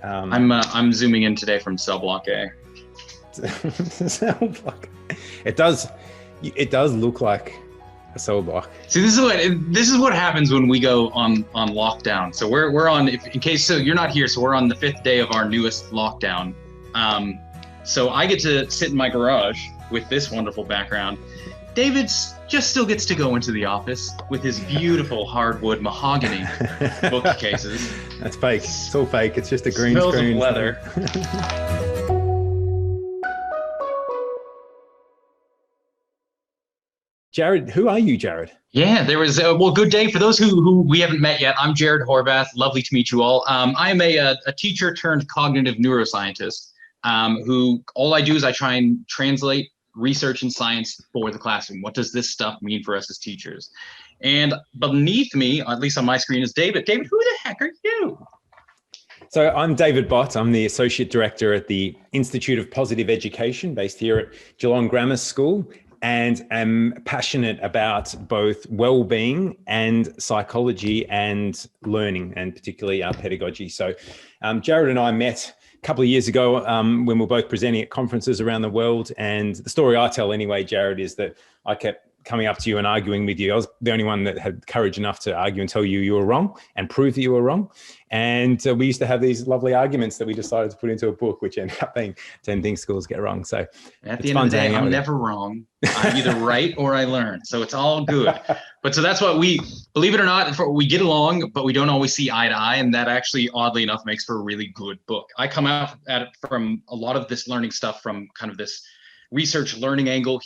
I'm zooming in today from cell block A. It does look like a cell block. See, this is what happens when we go on lockdown. So we're on, in case so you're not here, so we're on the 5th day of our newest lockdown. So I get to sit in my garage with this wonderful background. David just still gets to go into the office with his beautiful hardwood mahogany bookcases. That's fake. It's all fake. It's just a green Smells screen. of leather. Jared, who are you, Jared? Yeah, there was good day for those who we haven't met yet. I'm Jared Horvath. Lovely to meet you all. I am a teacher turned cognitive neuroscientist. Who all I do is I try and translate research and science for the classroom. What does this stuff mean for us as teachers? And beneath me, at least on my screen, is David. David, who the heck are you? So I'm David Bott. I'm the Associate Director at the Institute of Positive Education based here at Geelong Grammar School, and am passionate about both well-being and psychology and learning, and particularly pedagogy. So Jared and I met couple of years ago when we were both presenting at conferences around the world. And the story I tell anyway, Jared, is that I kept coming up to you and arguing with you. I was the only one that had courage enough to argue and tell you you were wrong and prove that you were wrong. And we used to have these lovely arguments that we decided to put into a book, which ended up being 10 things schools get wrong. So at the end of the day, I'm never wrong. I'm either right or I learn. So it's all good. But so that's what we, believe it or not, we get along, but we don't always see eye to eye. And that actually, oddly enough, makes for a really good book. I come out at it from a lot of this learning stuff from kind of this research learning angle.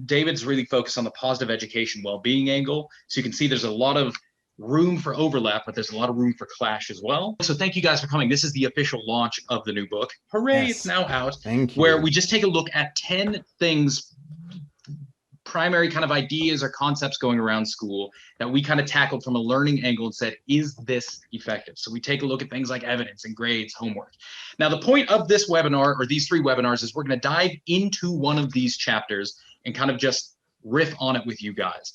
David's really focused on the positive education well-being angle. So you can see there's a lot of room for overlap, but there's a lot of room for clash as well. So thank you guys for coming. This is the official launch of the new book. Hooray, yes. It's now out. Thank you. Where we just take a look at 10 things, primary kind of ideas or concepts going around school that we kind of tackled from a learning angle and said, is this effective? So we take a look at things like evidence and grades, homework. Now, the point of this webinar, or these 3 webinars, is we're going to dive into one of these chapters and kind of just riff on it with you guys.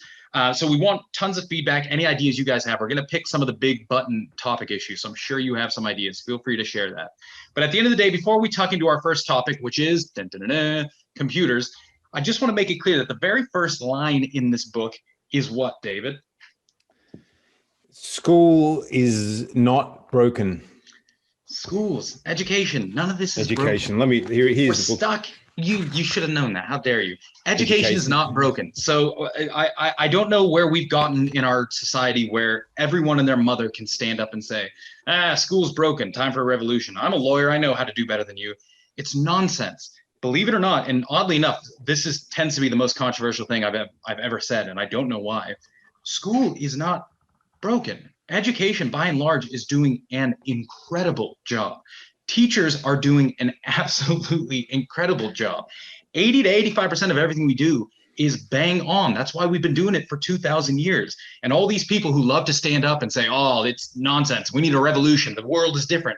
So we want tons of feedback. Any ideas you guys have, we're going to pick some of the big button topic issues. So I'm sure you have some ideas. Feel free to share that. But at the end of the day, before we tuck into our first topic, which is computers, I just want to make it clear that the very first line in this book is what, David? School is not broken. Schools, education, none of this is education. broken. Here's We're the book. stuck. You should have known that. How dare you? Education is not broken. So I don't know where we've gotten in our society where everyone and their mother can stand up and say, school's broken, time for a revolution. I'm a lawyer, I know how to do better than you. It's nonsense. Believe it or not, and oddly enough, this tends to be the most controversial thing I've ever said, and I don't know why. School is not broken. Education, by and large, is doing an incredible job. Teachers are doing an absolutely incredible job. 80 to 85% of everything we do is bang on. That's why we've been doing it for 2,000 years. And all these people who love to stand up and say, oh, it's nonsense. We need a revolution. The world is different.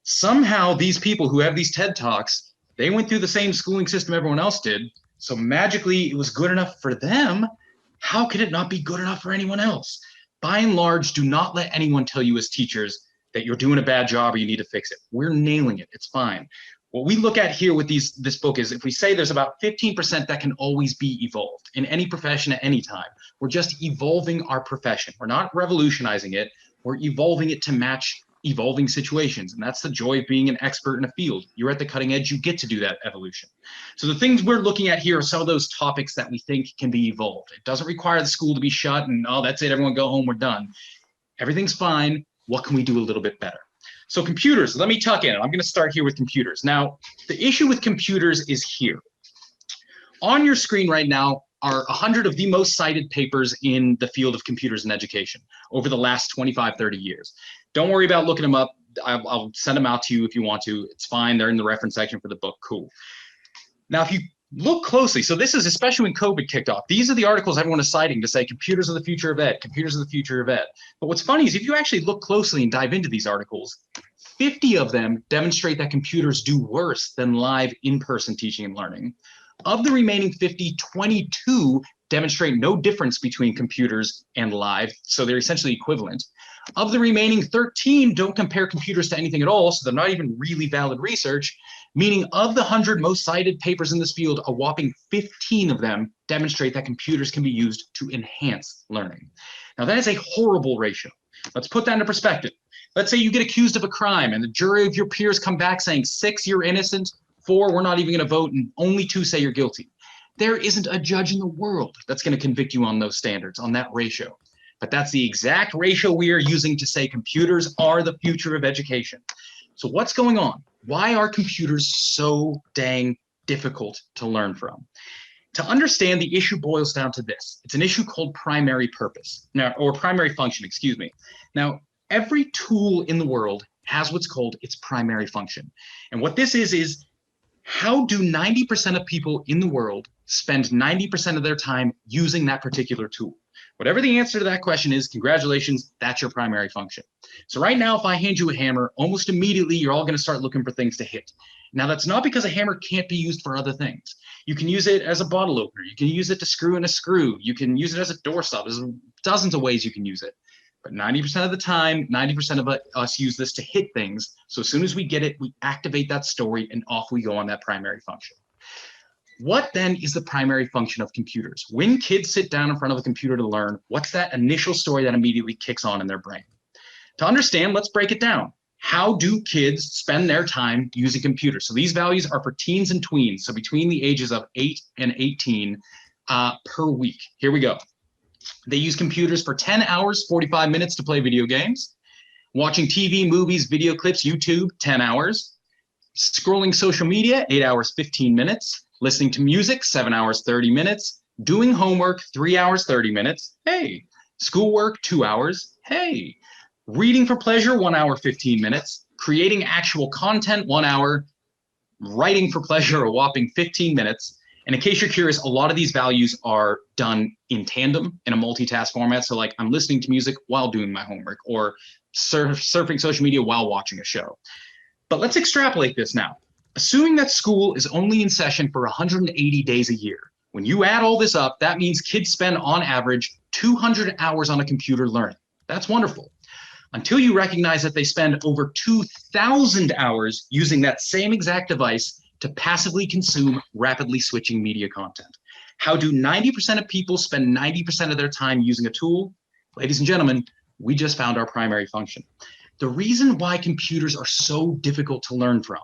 Somehow these people who have these TED Talks, they went through the same schooling system everyone else did. So magically it was good enough for them. How could it not be good enough for anyone else? By and large, do not let anyone tell you as teachers that you're doing a bad job or you need to fix it. We're nailing it. It's fine. What we look at here with this book is if we say there's about 15% that can always be evolved in any profession at any time, we're just evolving our profession. We're not revolutionizing it. We're evolving it to match evolving situations. And that's the joy of being an expert in a field. You're at the cutting edge. You get to do that evolution. So the things we're looking at here are some of those topics that we think can be evolved. It doesn't require the school to be shut and, oh, that's it, everyone go home, we're done. Everything's fine. What can we do a little bit better? So computers, let me tuck in. I'm going to start here with computers. Now, the issue with computers is here. On your screen right now are 100 of the most cited papers in the field of computers and education over the last 25, 30 years. Don't worry about looking them up. I'll send them out to you if you want to. It's fine. They're in the reference section for the book. Cool. Now, if you look closely, so this is especially when COVID kicked off. These are the articles everyone is citing to say computers are the future of ed, computers are the future of ed. But what's funny is if you actually look closely and dive into these articles, 50 of them demonstrate that computers do worse than live in-person teaching and learning. Of the remaining 50, 22 demonstrate no difference between computers and live, so they're essentially equivalent. Of the remaining 13 don't compare computers to anything at all, so they're not even really valid research, meaning of the 100 most cited papers in this field, a whopping 15 of them demonstrate that computers can be used to enhance learning. Now that is a horrible ratio. Let's put that into perspective. Let's say you get accused of a crime and the jury of your peers come back saying 6, you're innocent, 4, we're not even going to vote, and only 2 say you're guilty. There isn't a judge in the world that's going to convict you on those standards, on that ratio. But that's the exact ratio we are using to say computers are the future of education. So what's going on? Why are computers so dang difficult to learn from? To understand, the issue boils down to this. It's an issue called primary purpose, now, or primary function, excuse me. Now, every tool in the world has what's called its primary function. And what this is how do 90% of people in the world spend 90% of their time using that particular tool? Whatever the answer to that question is, congratulations, that's your primary function. So right now, if I hand you a hammer, almost immediately, you're all going to start looking for things to hit. Now, that's not because a hammer can't be used for other things. You can use it as a bottle opener. You can use it to screw in a screw. You can use it as a doorstop. There's dozens of ways you can use it. But 90% of the time, 90% of us use this to hit things. So as soon as we get it, we activate that story and off we go on that primary function. What then is the primary function of computers? When kids sit down in front of a computer to learn, what's that initial story that immediately kicks on in their brain? To understand, let's break it down. How do kids spend their time using computers? So these values are for teens and tweens, so between the ages of 8 and 18 per week. Here we go. They use computers for 10 hours, 45 minutes to play video games, watching TV, movies, video clips, YouTube, 10 hours, scrolling social media, 8 hours, 15 minutes, listening to music, 7 hours, 30 minutes, doing homework, 3 hours, 30 minutes. Hey, schoolwork, 2 hours. Hey, reading for pleasure, 1 hour, 15 minutes, creating actual content, 1 hour, writing for pleasure, a whopping 15 minutes. And in case you're curious, a lot of these values are done in tandem in a multitask format. So like I'm listening to music while doing my homework or surfing social media while watching a show. But let's extrapolate this now. Assuming that school is only in session for 180 days a year, when you add all this up, that means kids spend on average 200 hours on a computer learning. That's wonderful. Until you recognize that they spend over 2,000 hours using that same exact device to passively consume rapidly switching media content. How do 90% of people spend 90% of their time using a tool? Ladies and gentlemen, we just found our primary function. The reason why computers are so difficult to learn from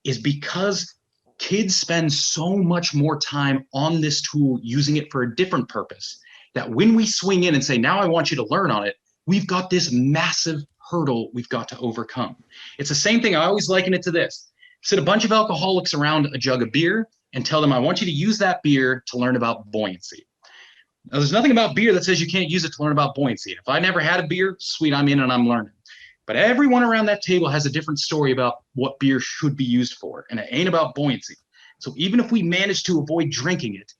is because kids spend so much more time on this tool using it for a different purpose that when we swing in and say, now I want you to learn on it, we've got this massive hurdle we've got to overcome. It's the same thing. I always liken it to this. Sit a bunch of alcoholics around a jug of beer and tell them, I want you to use that beer to learn about buoyancy. Now, there's nothing about beer that says you can't use it to learn about buoyancy. If I never had a beer, sweet, I'm in and I'm learning. But everyone around that table has a different story about what beer should be used for, and it ain't about buoyancy. So even if we manage to avoid drinking it,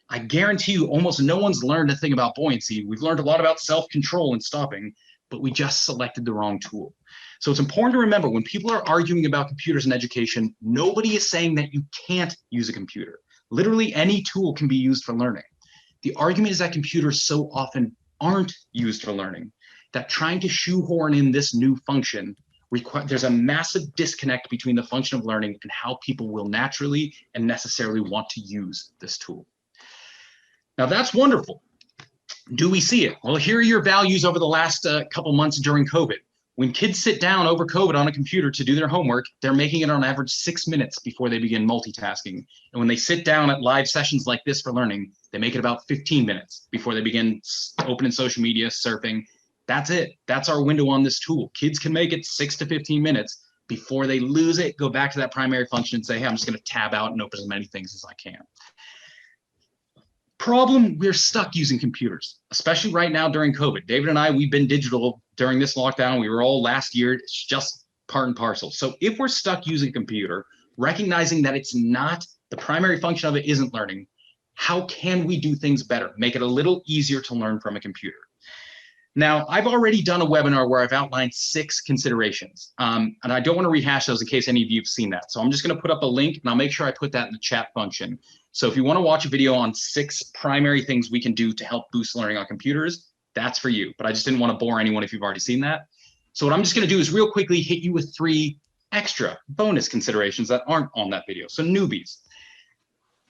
I guarantee you almost no one's learned a thing about buoyancy. We've learned a lot about self-control and stopping, but we just selected the wrong tool. So it's important to remember when people are arguing about computers in education, nobody is saying that you can't use a computer. Literally any tool can be used for learning. The argument is that computers so often aren't used for learning that trying to shoehorn in this new function, there's a massive disconnect between the function of learning and how people will naturally and necessarily want to use this tool. Now that's wonderful. Do we see it? Well, here are your values over the last couple months during COVID. When kids sit down over COVID on a computer to do their homework, they're making it on average 6 minutes before they begin multitasking. And when they sit down at live sessions like this for learning, they make it about 15 minutes before they begin opening social media, surfing. That's it. That's our window on this tool. Kids can make it 6 to 15 minutes before they lose it, go back to that primary function and say, hey, I'm just going to tab out and open as many things as I can. Problem, we're stuck using computers, especially right now during COVID. David and I, we've been digital during this lockdown. We were all last year. It's just part and parcel. So if we're stuck using a computer, recognizing that it's not, the primary function of it isn't learning, how can we do things better? Make it a little easier to learn from a computer. Now, I've already done a webinar where I've outlined 6 considerations, and I don't want to rehash those in case any of you have seen that. So I'm just going to put up a link, and I'll make sure I put that in the chat function. So if you want to watch a video on 6 primary things we can do to help boost learning on computers, that's for you. But I just didn't want to bore anyone if you've already seen that. So what I'm just going to do is real quickly hit you with 3 extra bonus considerations that aren't on that video. So newbies.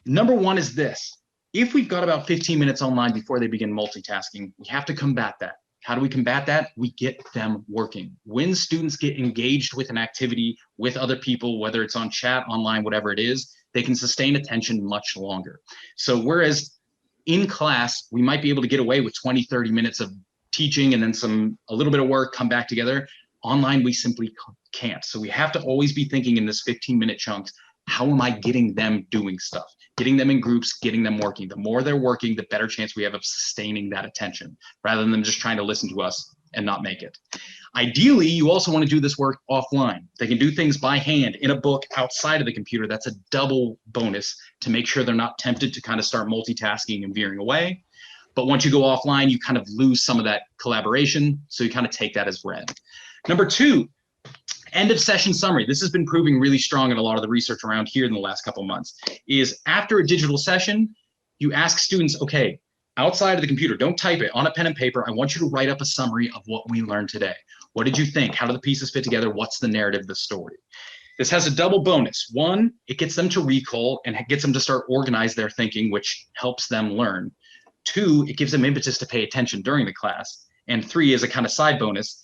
Number 1 is this. If we've got about 15 minutes online before they begin multitasking, we have to combat that. How do we combat that? We get them working. When students get engaged with an activity with other people, whether it's on chat, online, whatever it is, they can sustain attention much longer. So whereas in class, we might be able to get away with 20, 30 minutes of teaching and then a little bit of work, come back together. Online, we simply can't. So we have to always be thinking in this 15-minute chunks, how am I getting them doing stuff? Getting them in groups, getting them working. The more they're working, the better chance we have of sustaining that attention, rather than them just trying to listen to us and not make it. Ideally, you also want to do this work offline. They can do things by hand in a book outside of the computer. That's a double bonus to make sure they're not tempted to kind of start multitasking and veering away. But once you go offline, you kind of lose some of that collaboration. So you kind of take that as read. Number 2, end of session summary. This has been proving really strong in a lot of the research around here in the last couple of months, is after a digital session, you ask students, okay, outside of the computer, don't type it on a pen and paper. I want you to write up a summary of what we learned today. What did you think? How do the pieces fit together? What's the narrative, the story? This has a double bonus. 1, it gets them to recall and gets them to start organize their thinking, which helps them learn. 2, it gives them impetus to pay attention during the class. And 3, is a kind of side bonus.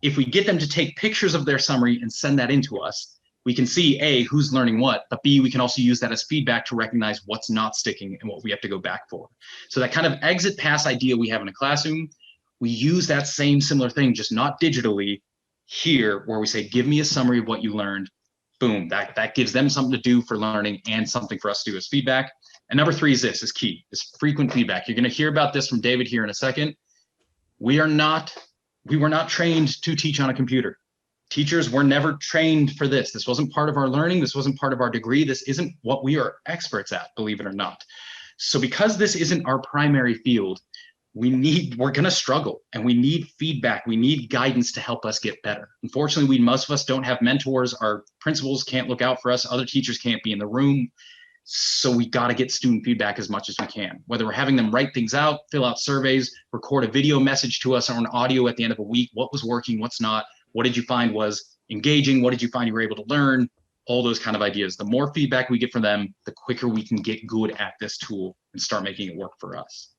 If we get them to take pictures of their summary and send that into us, we can see A, who's learning what, but B, we can also use that as feedback to recognize what's not sticking and what we have to go back for. So that kind of exit pass idea we have in a classroom, we use that same similar thing, just not digitally here, where we say, give me a summary of what you learned. Boom, that gives them something to do for learning and something for us to do as feedback. And number 3 is key, is frequent feedback. You're going to hear about this from David here in a second. We were not trained to teach on a computer. Teachers were never trained for this. This wasn't part of our learning. This wasn't part of our degree. This isn't what we are experts at, believe it or not. So because this isn't our primary field, we're going to struggle, and we need feedback. We need guidance to help us get better. Unfortunately, most of us don't have mentors. Our principals can't look out for us. Other teachers can't be in the room. So we got to get student feedback as much as we can, whether we're having them write things out, fill out surveys, record a video message to us or an audio at the end of a week. What was working? What's not? What did you find was engaging? What did you find you were able to learn? All those kind of ideas. The more feedback we get from them, the quicker we can get good at this tool and start making it work for us.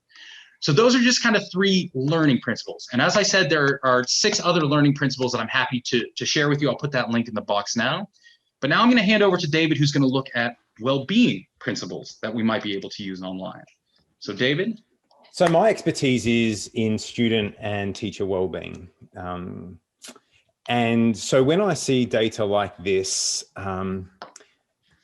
So those are just kind of 3 learning principles. And as I said, there are 6 other learning principles that I'm happy to share with you. I'll put that link in the box now. But now I'm going to hand over to David, who's going to look at well-being principles that we might be able to use online. So David? So my expertise is in student and teacher well-being. And so when I see data like this,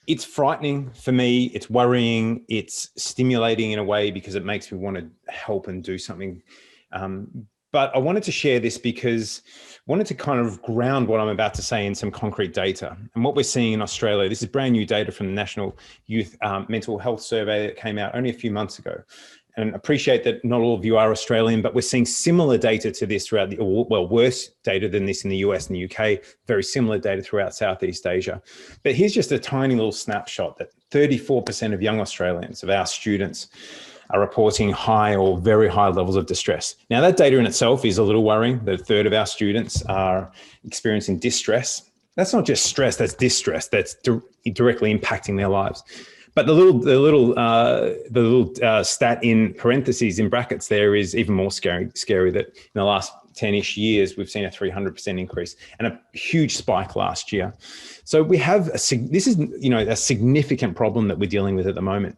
it's frightening for me, it's worrying, it's stimulating in a way because it makes me want to help and do something. But I wanted to share this because I wanted to kind of ground what I'm about to say in some concrete data. And what we're seeing in Australia, this is brand new data from the National Youth Mental Health Survey that came out only a few months ago. And appreciate that not all of you are Australian, but we're seeing similar data to this throughout worse data than this in the US and the UK, very similar data throughout Southeast Asia. But here's just a tiny little snapshot that 34% of young Australians, of our students, are reporting high or very high levels of distress. Now that data in itself is a little worrying, that a third of our students are experiencing distress. That's not just stress, that's distress, that's directly impacting their lives. But the little stat in parentheses, in brackets there, is even more scary that in the last 10-ish years, we've seen a 300% increase and a huge spike last year. So we have, this is a significant problem that we're dealing with at the moment.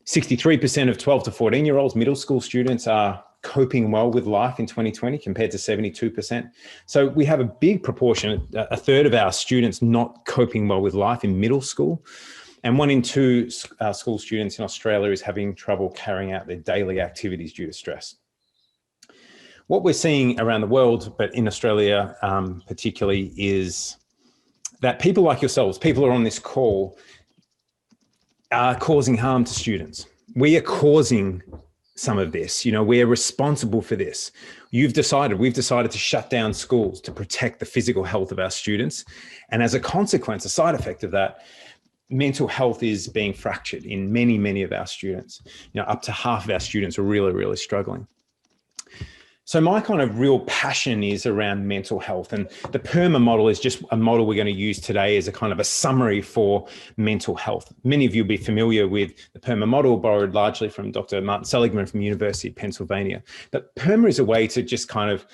63% of 12 to 14-year-olds, middle school students, are coping well with life in 2020 compared to 72%. So we have a big proportion, a third of our students not coping well with life in middle school. And 1 in 2 school students in Australia is having trouble carrying out their daily activities due to stress. What we're seeing around the world, but in Australia particularly, is that people like yourselves, people who are on this call, are causing harm to students. We are causing some of this. We're responsible for this. We've decided to shut down schools to protect the physical health of our students. And as a consequence, a side effect of that, mental health is being fractured in many, many of our students. Up to half of our students are really, really struggling. So my kind of real passion is around mental health, and the Perma model is just a model we're going to use today as a kind of a summary for mental health. Many of you will be familiar with the Perma model, borrowed largely from Dr. Martin Seligman from the University of Pennsylvania. But Perma is a way to just kind of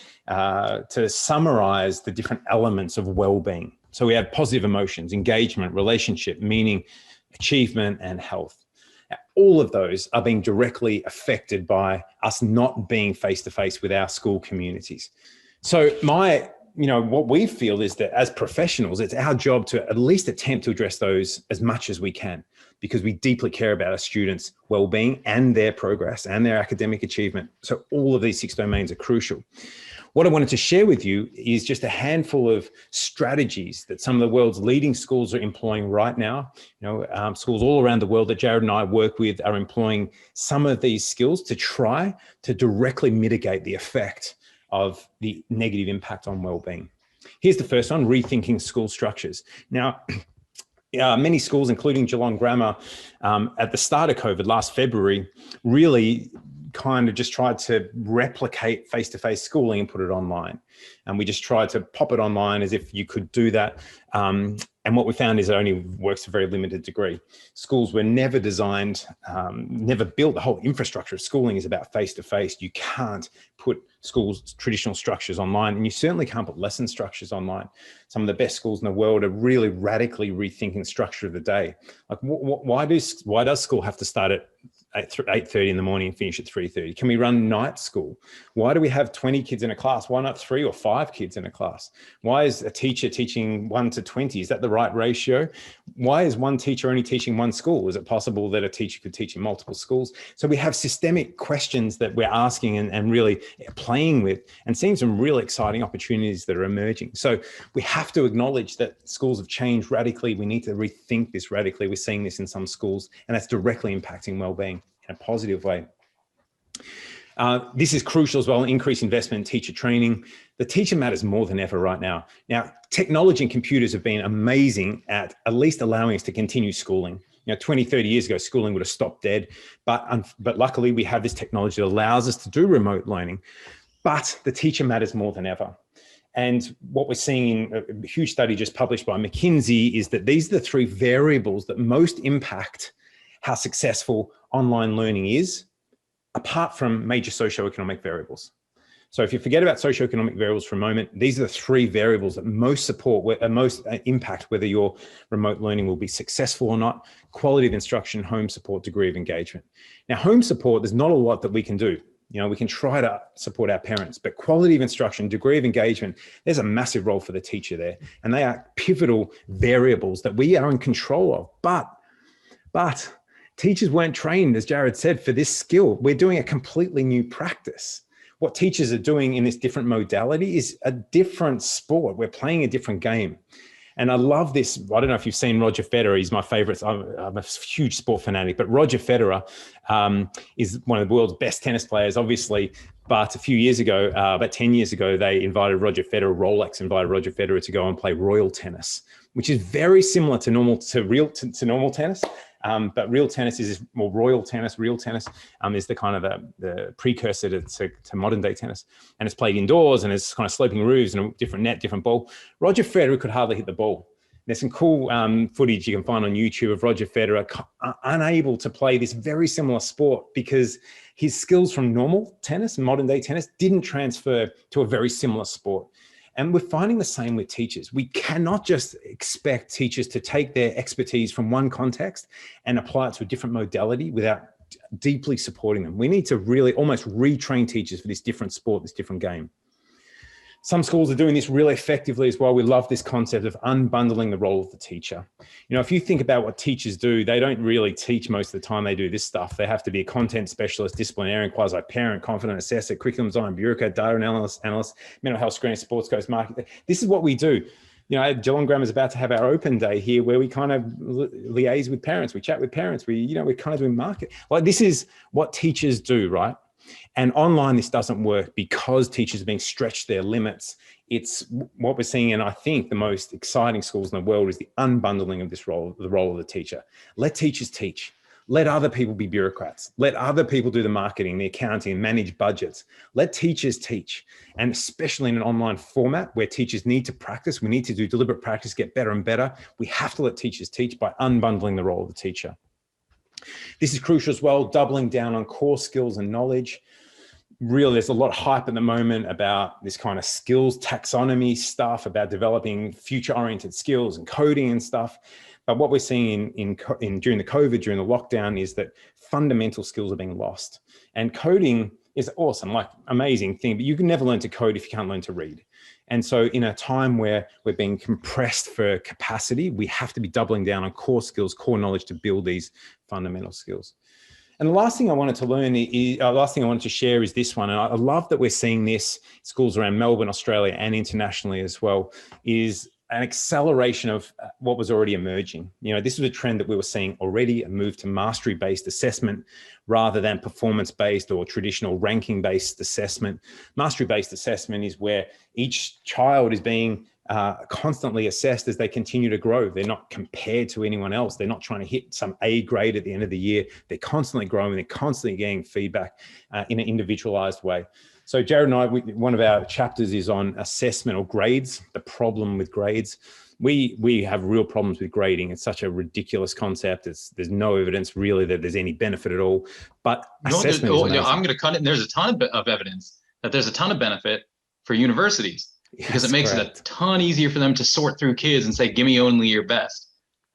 to summarize the different elements of well-being. So we have positive emotions, engagement, relationship, meaning, achievement, and health. All of those are being directly affected by us not being face-to-face with our school communities. So what we feel is that as professionals, it's our job to at least attempt to address those as much as we can, because we deeply care about our students' well-being and their progress and their academic achievement. So all of these 6 domains are crucial. What I wanted to share with you is just a handful of strategies that some of the world's leading schools are employing right now. Schools all around the world that Jared and I work with are employing some of these skills to try to directly mitigate the effect of the negative impact on well-being. Here's the first one: rethinking school structures. Now, many schools, including Geelong Grammar, at the start of COVID last February, really kind of just tried to replicate face-to-face schooling and put it online. And we just tried to pop it online as if you could do that. And what we found is it only works to a very limited degree. Schools were never designed, never built. The whole infrastructure of schooling is about face-to-face. You can't put schools' traditional structures online, and you certainly can't put lesson structures online. Some of the best schools in the world are really radically rethinking the structure of the day. Like, why does school have to start at 8:30 in the morning and finish at 3:30? Can we run night school? Why do we have 20 kids in a class? Why not 3 or 5 kids in a class? Why is a teacher teaching 1 to 20? Is that the right ratio? Why is one teacher only teaching one school? Is it possible that a teacher could teach in multiple schools? So we have systemic questions that we're asking and really playing with, and seeing some real exciting opportunities that are emerging. So we have to acknowledge that schools have changed radically. We need to rethink this radically. We're seeing this in some schools, and that's directly impacting well-being in a positive way. This is crucial as well: increased investment in teacher training. The teacher matters more than ever right now. Now, technology and computers have been amazing at least allowing us to continue schooling. 20, 30 years ago, schooling would have stopped dead. But luckily, we have this technology that allows us to do remote learning. But the teacher matters more than ever. And what we're seeing in a huge study just published by McKinsey is that these are the 3 variables that most impact how successful online learning is, apart from major socioeconomic variables. So if you forget about socioeconomic variables for a moment, these are the 3 variables that most impact whether your remote learning will be successful or not: quality of instruction, home support, degree of engagement. Now, home support, there's not a lot that we can do. We can try to support our parents, but quality of instruction, degree of engagement, there's a massive role for the teacher there. And they are pivotal variables that we are in control of. But teachers weren't trained, as Jared said, for this skill. We're doing a completely new practice. What teachers are doing in this different modality is a different sport. We're playing a different game. And I love this. I don't know if you've seen Roger Federer. He's my favorite. I'm a huge sport fanatic, but Roger Federer is one of the world's best tennis players, obviously. But a few years ago, about 10 years ago, Rolex invited Roger Federer to go and play royal tennis, which is very similar to normal tennis. But real tennis is more royal tennis. Real tennis is the kind of the precursor to modern day tennis. And it's played indoors, and it's kind of sloping roofs and a different net, different ball. Roger Federer could hardly hit the ball. There's some cool footage you can find on YouTube of Roger Federer unable to play this very similar sport because his skills from normal tennis, modern day tennis, didn't transfer to a very similar sport. And we're finding the same with teachers. We cannot just expect teachers to take their expertise from one context and apply it to a different modality without deeply supporting them. We need to really almost retrain teachers for this different sport, this different game. Some schools are doing this really effectively as well. We love this concept of unbundling the role of the teacher. If you think about what teachers do, they don't really teach most of the time. They do this stuff. They have to be a content specialist, disciplinarian, quasi-parent, confident assessor, curriculum design, bureaucrat, data analyst, mental health screener, sports coach, marketing. This is what we do. Geelong Grammar is about to have our open day here where we kind of liaise with parents. We chat with parents. We're kind of doing market. Like, this is what teachers do, right? And online, this doesn't work because teachers are being stretched their limits. It's what we're seeing, and I think the most exciting schools in the world is the unbundling of the role of the teacher. Let teachers teach. Let other people be bureaucrats. Let other people do the marketing, the accounting, manage budgets. Let teachers teach. And especially in an online format where teachers need to practice, we need to do deliberate practice, get better and better. We have to let teachers teach by unbundling the role of the teacher. This is crucial as well, doubling down on core skills and knowledge. Really, there's a lot of hype at the moment about this kind of skills taxonomy stuff, about developing future-oriented skills and coding and stuff. But what we're seeing during the COVID, during the lockdown, is that fundamental skills are being lost. And coding is awesome, like amazing thing, but you can never learn to code if you can't learn to read. And so in a time where we're being compressed for capacity, we have to be doubling down on core skills, core knowledge to build these fundamental skills. And the last thing I wanted to share is this one. And I love that we're seeing this schools around Melbourne, Australia, and internationally as well, is an acceleration of what was already emerging. You know, this was a trend that we were seeing already, a move to mastery-based assessment rather than performance-based or traditional ranking-based assessment. Mastery-based assessment is where each child is being constantly assessed as they continue to grow. They're not compared to anyone else. They're not trying to hit some A grade at the end of the year. They're constantly growing. They're constantly getting feedback in an individualized way. So Jared and I, one of our chapters is on assessment or grades, the problem with grades. We have real problems with grading. It's such a ridiculous concept. There's no evidence really that there's any benefit at all. But assessment is amazing. I'm going to cut it. And there's a ton of evidence that there's a ton of benefit for universities. Because it makes it a ton easier for them to sort through kids and say, give me only your best.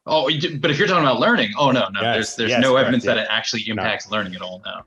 Oh, but if you're talking about learning, no, there's no evidence that it actually impacts learning at all now.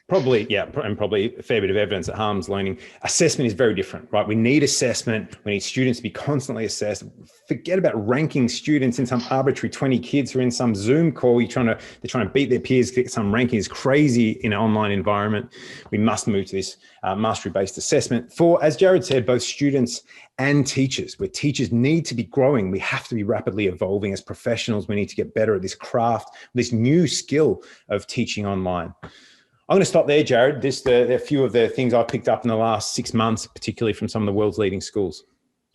Probably, yeah, and probably a fair bit of evidence that harms learning. Assessment is very different, right? We need assessment. We need students to be constantly assessed. Forget about ranking students in some arbitrary 20 kids who are in some Zoom call. They're trying to beat their peers, get some ranking. Is crazy in an online environment. We must move to this mastery-based assessment for, as Jared said, both students and teachers, where teachers need to be growing. We have to be rapidly evolving as professionals. We need to get better at this craft, this new skill of teaching online. I'm going to stop there, Jared. There are a few of the things I picked up in the last 6 months, particularly from some of the world's leading schools.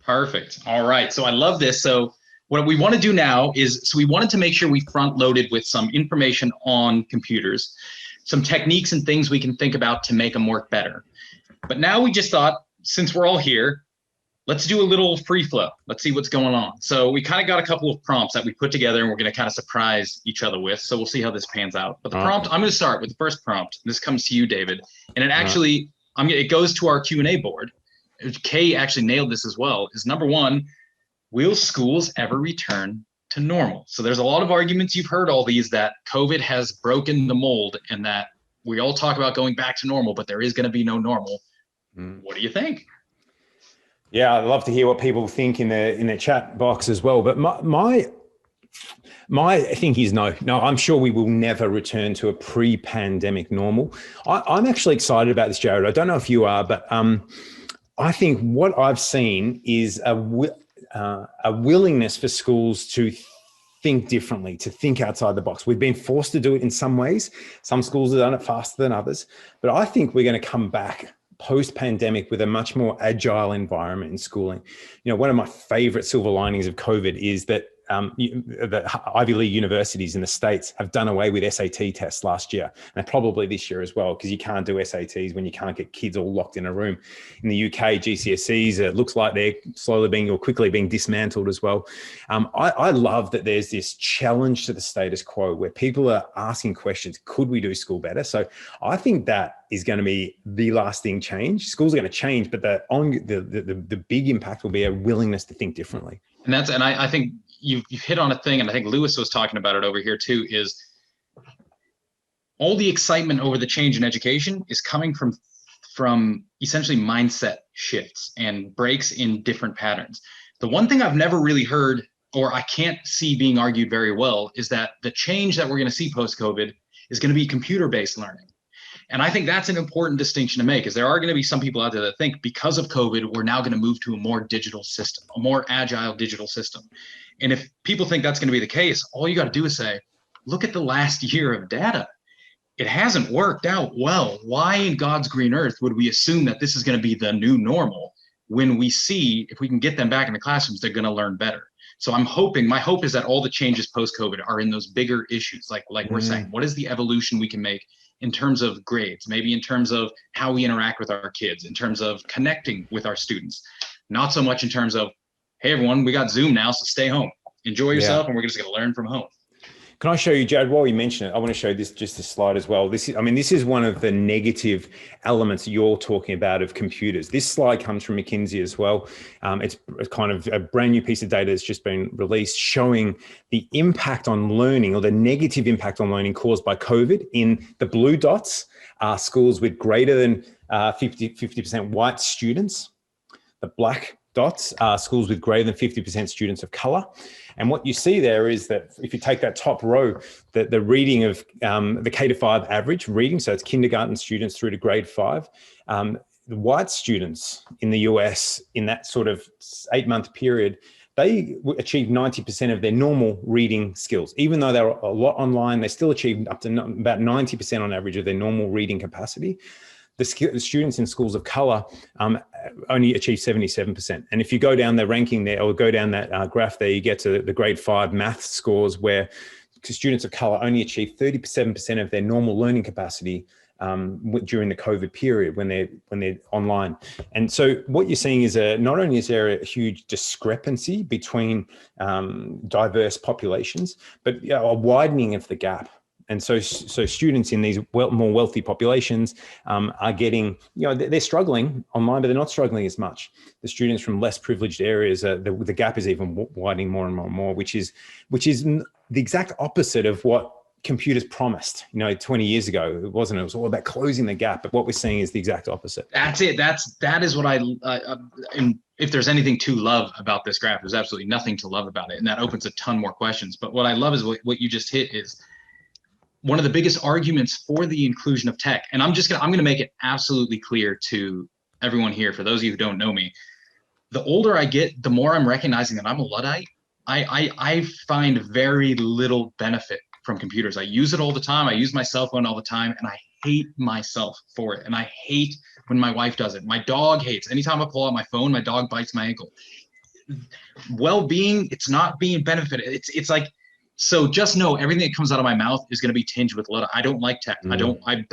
Perfect. All right. So I love this. So what we want to do now is, we wanted to make sure we front loaded with some information on computers, some techniques and things we can think about to make them work better. But now we just thought, since we're all here, let's do a little free flow. Let's see what's going on. So we kind of got a couple of prompts that we put together and we're going to kind of surprise each other with. So we'll see how this pans out. But the prompt, I'm going to start with the first prompt. This comes to you, David. And it actually, it goes to our Q&A board. Kay actually nailed this as well. Is number one, will schools ever return to normal? So there's a lot of arguments. You've heard all these that COVID has broken the mold and that we all talk about going back to normal, but there is going to be no normal. What do you think? Yeah, I'd love to hear what people think in the chat box as well. But my thing is no, I'm sure we will never return to a pre-pandemic normal. I'm actually excited about this, Jared. I don't know if you are, but I think what I've seen is a willingness for schools to think differently, to think outside the box. We've been forced to do it in some ways. Some schools have done it faster than others, but I think we're going to come back post-pandemic with a much more agile environment in schooling. You know, one of my favorite silver linings of COVID is that the Ivy League universities in the States have done away with SAT tests last year, and probably this year as well, because you can't do SATs when you can't get kids all locked in a room. In the UK, GCSEs, it looks like they're quickly being dismantled as well. I love that there's this challenge to the status quo where people are asking questions, could we do school better? So I think that is going to be the lasting change. Schools are going to change, but the big impact will be a willingness to think differently. And I think you've hit on a thing, and I think Lewis was talking about it over here too, is all the excitement over the change in education is coming from essentially mindset shifts and breaks in different patterns. The one thing I've never really heard, or I can't see being argued very well, is that the change that we're going to see post-COVID is going to be computer-based learning. And I think that's an important distinction to make, is there are going to be some people out there that think because of COVID, we're now going to move to a more digital system, a more agile digital system. And if people think that's going to be the case, all you got to do is say, look at the last year of data. It hasn't worked out well. Why in God's green earth would we assume that this is going to be the new normal when we see if we can get them back in the classrooms, they're going to learn better? So my hope is that all the changes post-COVID are in those bigger issues, like we're saying, what is the evolution we can make in terms of grades, maybe in terms of how we interact with our kids, in terms of connecting with our students, not so much in terms of, hey, everyone, we got Zoom now, so stay home, enjoy yourself, and we're just going to learn from home. Can I show you, Jared, while you mention it, I want to show this slide as well. This is one of the negative elements you're talking about of computers. This slide comes from McKinsey as well. It's kind of a brand new piece of data that's just been released showing the impact on learning, or the negative impact on learning caused by COVID. In the blue dots are schools with greater than 50% white students. The black dots are schools with greater than 50% students of color. And what you see there is that if you take that top row, the reading of the K-5 average reading, so it's kindergarten students through to grade 5, the white students in the US in that sort of 8-month period, they achieved 90% of their normal reading skills. Even though they were a lot online, they still achieved up to about 90% on average of their normal reading capacity. The students in schools of color only achieve 77%. And if you go down the ranking there, or go down that graph there, you get to the grade 5 math scores, where students of color only achieve 37% of their normal learning capacity during the COVID period when they're online. And so what you're seeing is not only is there a huge discrepancy between diverse populations, but a widening of the gap. And so students in these more wealthy populations are getting, they're struggling online, but they're not struggling as much. The students from less privileged areas, the gap is even widening more and more and more, which is the exact opposite of what computers promised. 20 years ago, it wasn't. It was all about closing the gap. But what we're seeing is the exact opposite. That's it. That is what and if there's anything to love about this graph, there's absolutely nothing to love about it, and that opens a ton more questions. But what I love is what you just hit is one of the biggest arguments for the inclusion of tech. And I'm going to make it absolutely clear to everyone here, for those of you who don't know me, the older I get, the more I'm recognizing that I'm a Luddite. I find very little benefit from computers. I use it all the time. I use my cell phone all the time, and I hate myself for it. And I hate when my wife does it. My dog hates. Anytime I pull out my phone, my dog bites my ankle. Well-being, it's not being benefited. It's like, so just know everything that comes out of my mouth is going to be tinged with Luddite. I don't like tech.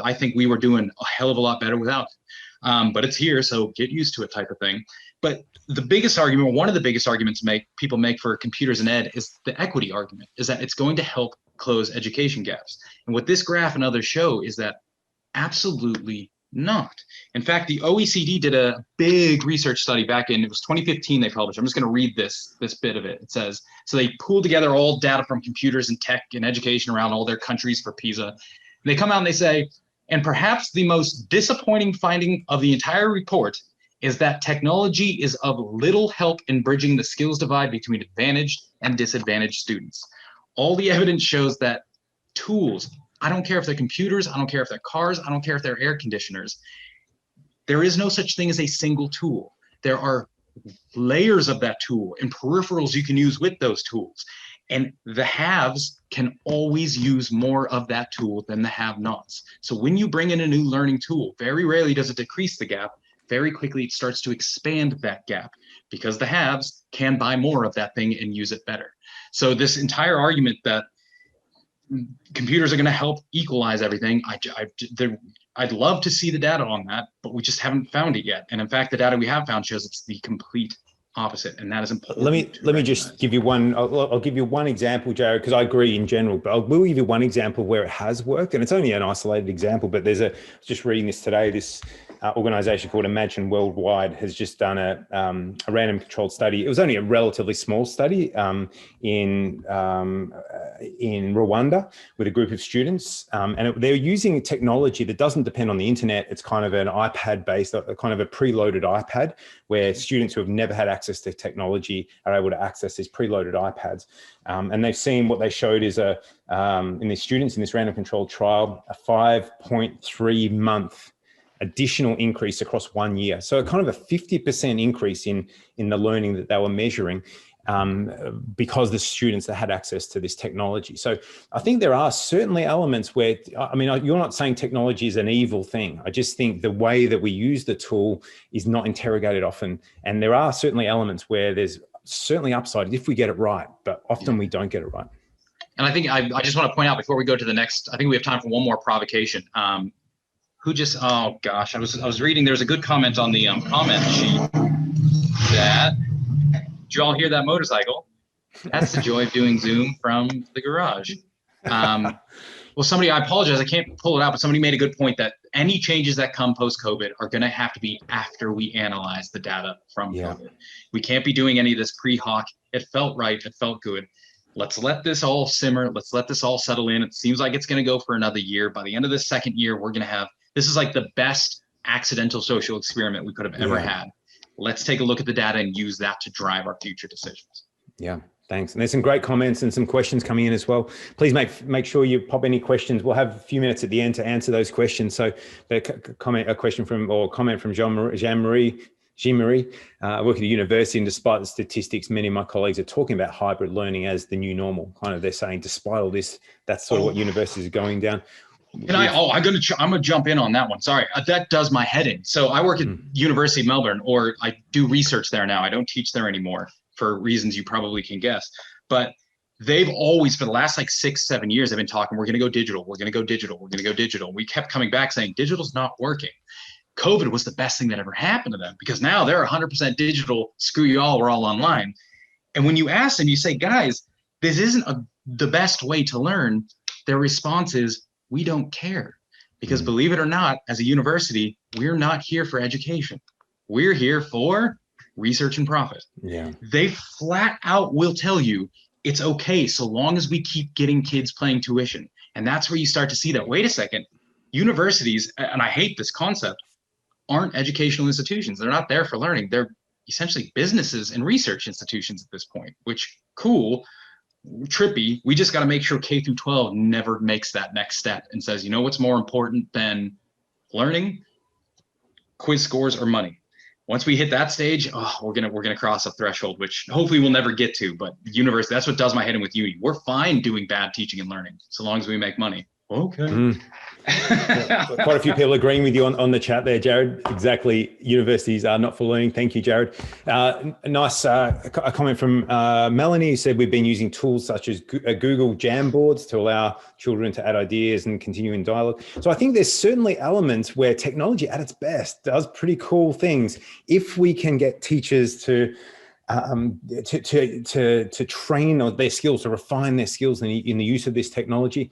I think we were doing a hell of a lot better without it. But it's here, so get used to it, type of thing. But the biggest argument, one of the biggest arguments people make for computers and ed, is the equity argument, is that it's going to help close education gaps. And what this graph and others show is that absolutely not. In fact, the OECD did a big research study back in, it was 2015 they published. I'm just going to read this bit of it. It says, so they pooled together all data from computers and tech and education around all their countries for PISA. And they come out and they say, and perhaps the most disappointing finding of the entire report is that technology is of little help in bridging the skills divide between advantaged and disadvantaged students. All the evidence shows that tools, I don't care if they're computers, I don't care if they're cars, I don't care if they're air conditioners. There is no such thing as a single tool. There are layers of that tool and peripherals you can use with those tools. And the haves can always use more of that tool than the have-nots. So when you bring in a new learning tool, very rarely does it decrease the gap. Very quickly, it starts to expand that gap because the haves can buy more of that thing and use it better. So this entire argument that computers are going to help equalize everything, I'd love to see the data on that, but we just haven't found it yet. And in fact, the data we have found shows it's the complete opposite, and that is important. Let me just give you one. I'll give you one example, Jared, because I agree in general. But I will give you one example where it has worked, and it's only an isolated example. But I was just reading this today. This organization called Imagine Worldwide has just done a random controlled study. It was only a relatively small study in Rwanda with a group of students, and they're using a technology that doesn't depend on the internet. It's kind of an iPad-based, kind of a preloaded iPad, where students who have never had access to technology are able to access these preloaded iPads. And they've seen what they showed is in the students in this random controlled trial, a 5.3 month additional increase across 1 year. So kind of a 50% increase in the learning that they were measuring because the students that had access to this technology. So I think there are certainly elements where, I mean, you're not saying technology is an evil thing. I just think the way that we use the tool is not interrogated often. And there are certainly elements where there's certainly upside if we get it right, but often we don't get it right. And I think I just want to point out before we go to the next, I think we have time for one more provocation. Oh gosh, I was reading, there's a good comment on the comment sheet that, did you all hear that motorcycle? That's the joy of doing Zoom from the garage. Well, I apologize, I can't pull it out, but somebody made a good point that any changes that come post-COVID are going to have to be after we analyze the data from COVID. We can't be doing any of this pre-hoc. It felt right. It felt good. Let's let this all simmer. Let's let this all settle in. It seems like it's going to go for another year. By the end of this second year, we're going to have, this is like the best accidental social experiment we could have ever had. Let's take a look at the data and use that to drive our future decisions. Yeah. Thanks. And there's some great comments and some questions coming in as well. Please make sure you pop any questions. We'll have a few minutes at the end to answer those questions. So a comment from Jean-Marie. I work at a university, and despite the statistics, many of my colleagues are talking about hybrid learning as the new normal. Kind of, they're saying, despite all this, that's sort of what universities are going down. I'm gonna jump in on that one. Sorry, that does my head in. So I work at University of Melbourne, or I do research there now. I don't teach there anymore for reasons you probably can guess. But they've always, for the last like 6-7 years, they've been talking, we're gonna go digital, we're gonna go digital, we're gonna go digital. We kept coming back saying digital's not working. COVID was the best thing that ever happened to them, because now they're 100% digital. Screw you all, we're all online. And when you ask them, you say, guys, this isn't the best way to learn. Their response is, we don't care. Because believe it or not, as a university, we're not here for education. We're here for research and profit. Yeah. They flat out will tell you it's okay so long as we keep getting kids paying tuition. And that's where you start to see that, wait a second, universities, and I hate this concept, aren't educational institutions. They're not there for learning. They're essentially businesses and research institutions at this point, which cool, trippy. We just got to make sure K through 12 never makes that next step and says, you know what's more important than learning? Quiz scores or money. Once we hit that stage, we're gonna cross a threshold, which hopefully we'll never get to. But university, that's what does my head in with uni. We're fine doing bad teaching and learning so long as we make money. Okay. Quite a few people agreeing with you on the chat there, Jared. Exactly. Universities are not for learning. Thank you, Jared. A comment from Melanie, who said we've been using tools such as Google Jamboards to allow children to add ideas and continue in dialogue. So I think there's certainly elements where technology at its best does pretty cool things if we can get teachers to train on their skills, to refine their skills in the use of this technology.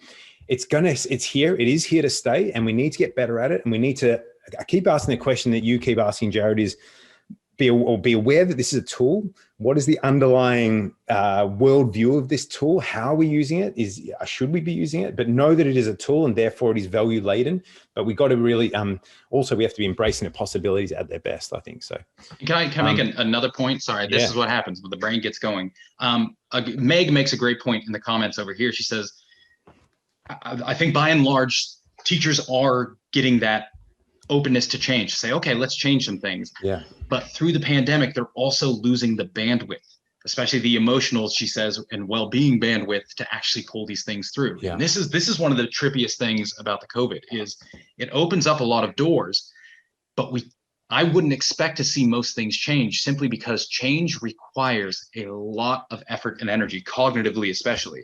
It is here to stay, and we need to get better at it. And we need to, I keep asking the question that you keep asking, Jared, is be aware that this is a tool. What is the underlying worldview of this tool? How are we using it? Should we be using it? But know that it is a tool, and therefore it is value laden. But we got to really, also we have to be embracing the possibilities at their best, I think so. Can I make another point? Sorry, this is what happens when the brain gets going. Meg makes a great point in the comments over here. She says, I think by and large, teachers are getting that openness to change, say, okay, let's change some things. Yeah. But through the pandemic, they're also losing the bandwidth, especially the emotional, she says, and well-being bandwidth to actually pull these things through. Yeah. And this is one of the trippiest things about the COVID is it opens up a lot of doors, but I wouldn't expect to see most things change simply because change requires a lot of effort and energy, cognitively especially.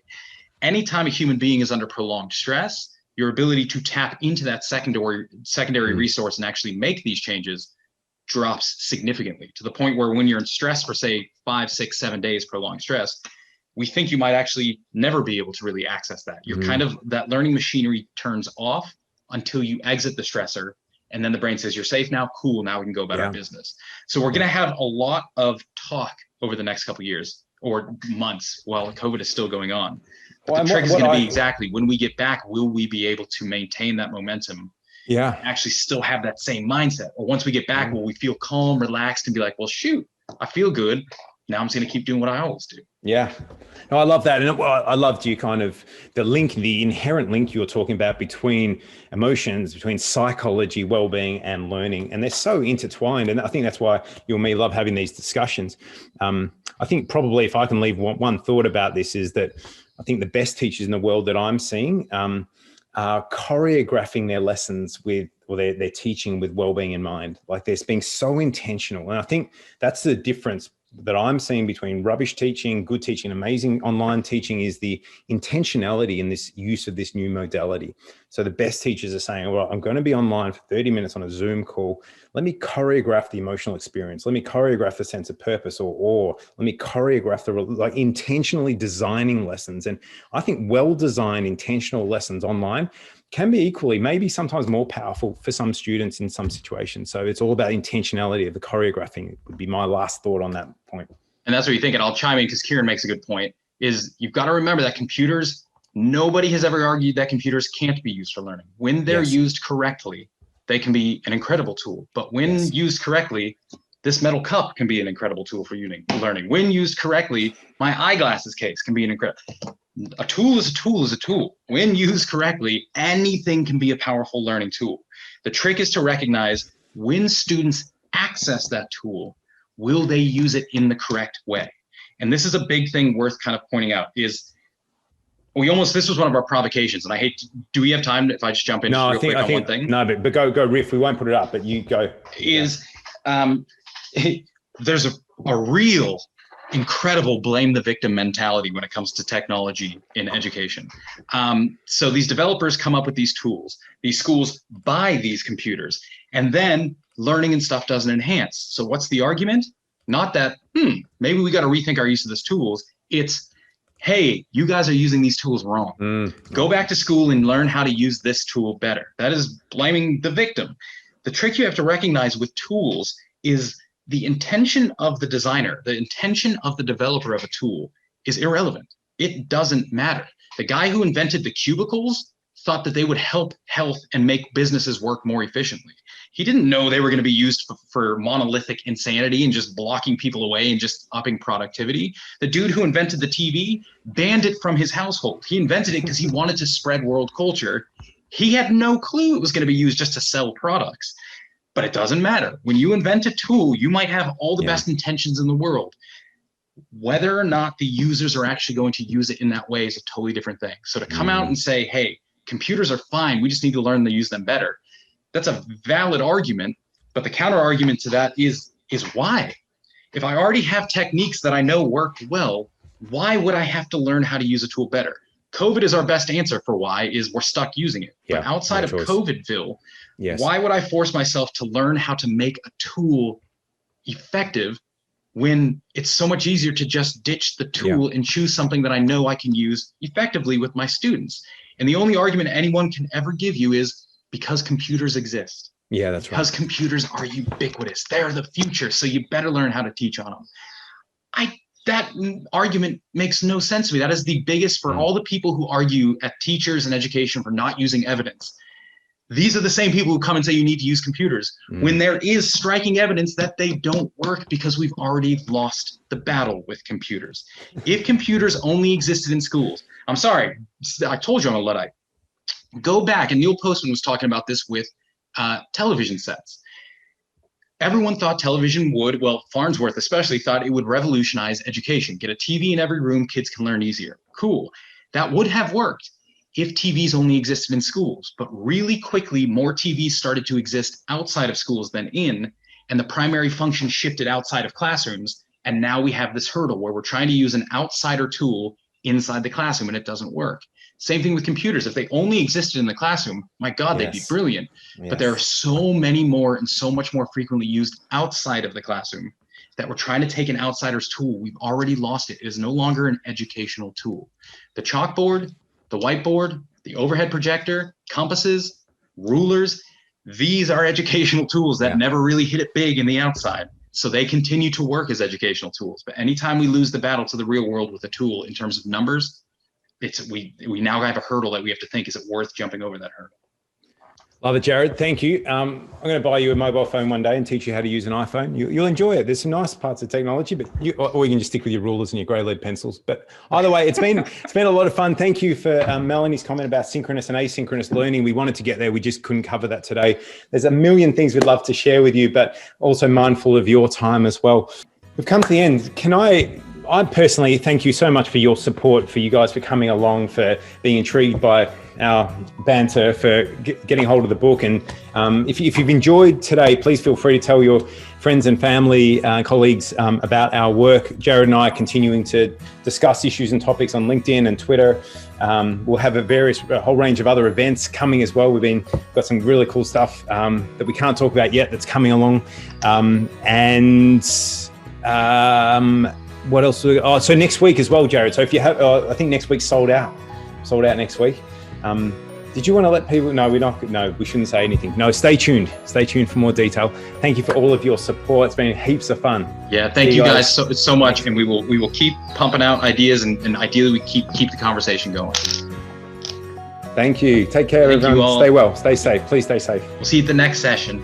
Anytime a human being is under prolonged stress, your ability to tap into that secondary resource and actually make these changes drops significantly, to the point where when you're in stress for say 5, 6, 7 days, prolonged stress, we think you might actually never be able to really access that. You're kind of, that learning machinery turns off until you exit the stressor. And then the brain says, you're safe now, cool, now we can go about our business. So we're gonna have a lot of talk over the next couple of years or months while COVID is still going on. But the trick is going to be exactly when we get back, will we be able to maintain that momentum? Yeah. Actually still have that same mindset. Or once we get back, will we feel calm, relaxed, and be like, well, shoot, I feel good. Now I'm just going to keep doing what I always do. Yeah. No, I love that. And I loved you kind of the inherent link you were talking about between emotions, between psychology, well-being, and learning. And they're so intertwined. And I think that's why you and me love having these discussions. I think probably if I can leave one thought about this is that I think the best teachers in the world that I'm seeing are choreographing their lessons their teaching with well-being in mind. Like they're being so intentional. And I think that's the difference that I'm seeing between rubbish teaching, good teaching, amazing online teaching is the intentionality in this use of this new modality. So the best teachers are saying, well, I'm going to be online for 30 minutes on a Zoom call. Let me choreograph the emotional experience. Let me choreograph the sense of purpose or let me choreograph like intentionally designing lessons. And I think well-designed intentional lessons online can be equally, maybe sometimes more powerful for some students in some situations. So it's all about intentionality of the choreographing would be my last thought on that point. And that's what you think. And I'll chime in because Kieran makes a good point, is you've got to remember that computers, nobody has ever argued that computers can't be used for learning. When they're used correctly, they can be an incredible tool. But when used correctly, this metal cup can be an incredible tool for learning. When used correctly, my eyeglasses case can be an incredible. A tool is a tool is a tool. When used correctly, anything can be a powerful learning tool. The trick is to recognize when students access that tool, will they use it in the correct way? And this is a big thing worth kind of pointing out is this was one of our provocations, and I hate, do we have time if I just jump in real quick on one thing? No, but go riff. We won't put it up, but you go. There's a real incredible blame the victim mentality when it comes to technology in education. So these developers come up with these tools, these schools buy these computers, and then learning and stuff doesn't enhance. So what's the argument? Not that, maybe we got to rethink our use of these tools. It's, hey, you guys are using these tools wrong. Go back to school and learn how to use this tool better. That is blaming the victim. The trick you have to recognize with tools is the intention of the designer, the intention of the developer of a tool is irrelevant. It doesn't matter. The guy who invented the cubicles thought that they would help health and make businesses work more efficiently. He didn't know they were going to be used for monolithic insanity and just blocking people away and just upping productivity. The dude who invented the TV banned it from his household. He invented it because he wanted to spread world culture. He had no clue it was going to be used just to sell products. But it doesn't matter. When you invent a tool, you might have all the best intentions in the world. Whether or not the users are actually going to use it in that way is a totally different thing. So to come out and say, hey, computers are fine, we just need to learn to use them better. That's a valid argument, but the counter argument to that is why? If I already have techniques that I know work well, why would I have to learn how to use a tool better? COVID is our best answer for why, is we're stuck using it. But outside of COVIDville, why would I force myself to learn how to make a tool effective when it's so much easier to just ditch the tool and choose something that I know I can use effectively with my students? And the only argument anyone can ever give you is because computers exist. Yeah, that's right. Because computers are ubiquitous. They're the future, so you better learn how to teach on them. That argument makes no sense to me. That is the biggest for all the people who argue at teachers and education for not using evidence. These are the same people who come and say you need to use computers when there is striking evidence that they don't work because we've already lost the battle with computers. If computers only existed in schools, I'm sorry, I told you I'm a Luddite. Go back, and Neil Postman was talking about this with television sets. Everyone thought television would, well, Farnsworth especially thought it would revolutionize education. Get a TV in every room, kids can learn easier. Cool. That would have worked if TVs only existed in schools. But really quickly, more TVs started to exist outside of schools than in, and the primary function shifted outside of classrooms. And now we have this hurdle where we're trying to use an outsider tool inside the classroom and it doesn't work. Same thing with computers. If they only existed in the classroom, my God, they'd be brilliant. But there are so many more and so much more frequently used outside of the classroom that we're trying to take an outsider's tool. We've already lost it. It is no longer an educational tool. The chalkboard, the whiteboard, the overhead projector, compasses, rulers, these are educational tools that never really hit it big in the outside. So they continue to work as educational tools. But anytime we lose the battle to the real world with a tool in terms of numbers, we now have a hurdle that we have to think, is it worth jumping over that hurdle? Love it, Jared. Thank you. I'm going to buy you a mobile phone one day and teach you how to use an iPhone. You'll enjoy it. There's some nice parts of technology, but or you can just stick with your rulers and your grey lead pencils. But either way, it's been a lot of fun. Thank you for Melanie's comment about synchronous and asynchronous learning. We wanted to get there. We just couldn't cover that today. There's a million things we'd love to share with you, but also mindful of your time as well. We've come to the end. Can I I personally thank you so much for your support, for you guys for coming along, for being intrigued by our banter, for getting hold of the book. And if you've enjoyed today, please feel free to tell your friends and family, colleagues about our work. Jared and I are continuing to discuss issues and topics on LinkedIn and Twitter. We'll have a whole range of other events coming as well. Got some really cool stuff that we can't talk about yet that's coming along. What else? So next week as well, Jared. So if you have, I think next week's sold out next week. Did you want to let people know? No, we shouldn't say anything. No, stay tuned for more detail. Thank you for all of your support. It's been heaps of fun. Yeah, thank you guys so much, and we will keep pumping out ideas, and ideally we keep the conversation going. Thank you. Take care, everyone. Stay well, stay safe. Please stay safe. We'll see you at the next session.